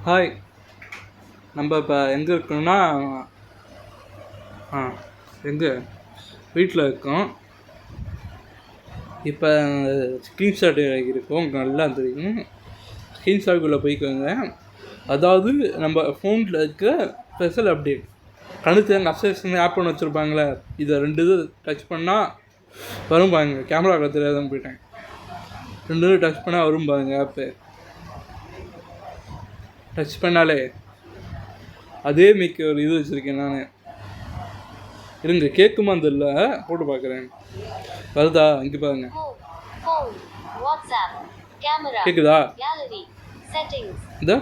Hi. நம்ம இப்போ எங்கே இருக்கோம்னா எங்கே வீட்டில் இருக்கோம். இப்போ ஸ்க்ரீன்ஷாட் இருக்கும், நல்லா தெரியும். ஸ்க்ரீன்ஷாட்டுக்குள்ளே போய்க்கோங்க. அதாவது நம்ம ஃபோனில் இருக்க ஸ்பெஷல் அப்டேட் கணக்கு அப்சேஷன் ஆப் ஒன்று வச்சுருப்பாங்களே, இதை 2 இது டச் பண்ணால் வரும் பாருங்க. கேமரா தெரியாதான் போயிட்டேன். 2 இது டச் பண்ணால் வரும் பாருங்க. ஆப்பு டச் பண்ணாலே அதே மிக்க ஒரு இது வச்சுருக்கேன் நான். இருங்க, கேட்குமா தெரியல, போட்டு பார்க்குறேன். வருதா? இங்கே பாருங்க. கேட்குதா? இதோ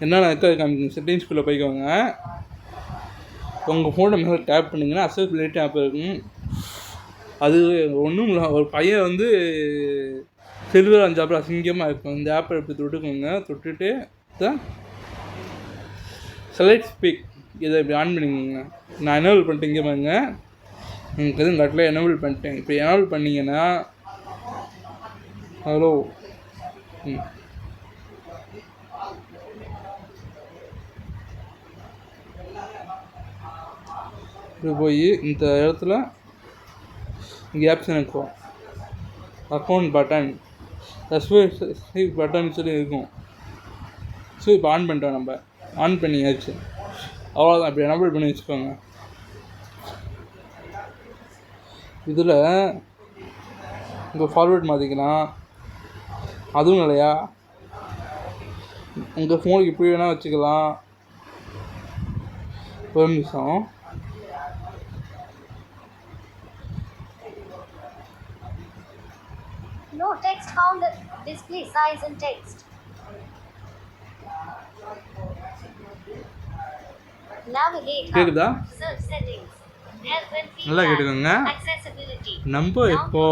என்னென்ன இருக்கா காமிக்குங்க. செட்டிங்ஸ்குள்ளே போய்க்கோங்க. உங்கள் ஃபோனை மேலே டேப் பண்ணிங்கன்னா அக்சஸபிலிட்டி ஆப் இருக்கும். அது ஒன்றும் இல்லை, ஒரு பையன் வந்து சில்வர் 5 ஆப்பில் அசிங்கமாக இருக்கும். இந்த ஆப்பை எப்படி தொட்டுக்கோங்க. தொட்டுட்டு தான் செலக்ட் ஸ்பீக் இதை இப்படி ஆன் பண்ணிக்கோங்க. நான் எனேபிள் பண்ணிட்டு இங்கே பாருங்க. உங்களுக்கு எதுவும் கட்டில் எனேபிள் பண்ணிட்டேன். இப்போ எனேபிள் பண்ணிங்கன்னா ஹலோ இப்படி போய் இந்த இடத்துல இங்கே ஆப்ஷன் இருக்கும், அக்கௌண்ட் பட்டன், ஸ்வீப் பட்டன் சொல்லி இருக்கும். ஸோ இப்போ ஆன் பண்ணிட்டோம். நம்ம ஆன் பண்ணியாச்சு, அவ்வளோதான். இப்படி எனேபிள் பண்ணி வச்சுக்கோங்க. இதில் உங்கள் ஃபார்வேர்ட் மாற்றிக்கலாம். அதுவும் இல்லையா, உங்கள் ஃபோனுக்கு இப்படி வேணால் வச்சுக்கலாம். ஒரு நிமிஷம். No text found. Display size and text. Navigate. கேக்குதா? Search settings. Health and feedback. நல்லா கேட்டுக்கோங்க. Accessibility. நம்ம இப்போ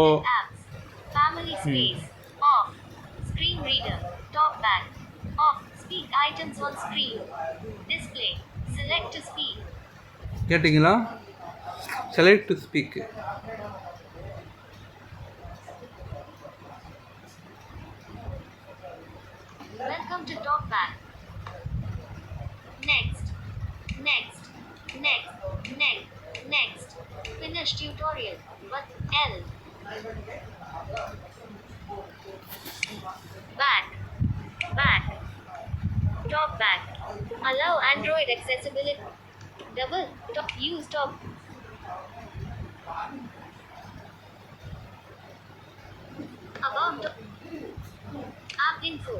family space. Off. Screen reader. Talk back. Off. Speak items on screen. Display. Select to speak. கேட்டிங்களா? Select to speak. Welcome to TalkBack. Next. Finish tutorial. But L. Back. TalkBack. Allow Android accessibility. Double. Use top. About. App info.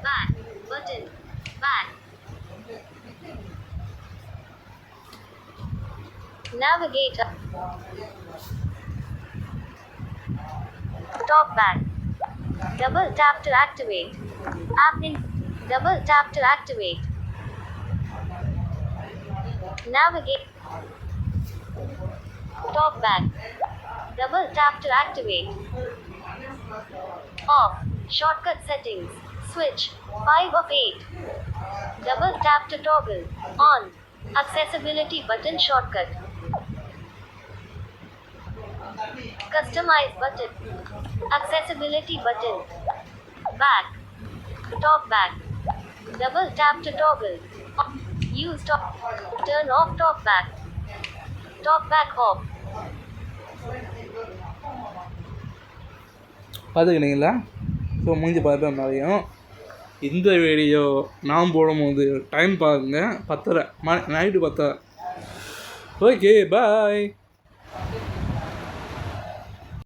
Back. Button. Back. Navigator. Talk back. Double tap to activate. Double tap to activate. Navigate. Talk back. Double tap to activate. Off. Shortcut settings. Switch. 5 of 8. Double tap to toggle. On. Accessibility button shortcut. Customize button. Accessibility button. Back. Talk back. Double tap to toggle. Use talk. Turn off talk back. Talk back off. பார்த்துக்கிட்டீங்களா? So மூஞ்சி பார்ப்பேன் மாதிரியும் இந்த video நான் போடும்போது time பாருங்க, 10:30 night 10:30. Okay, பாய்.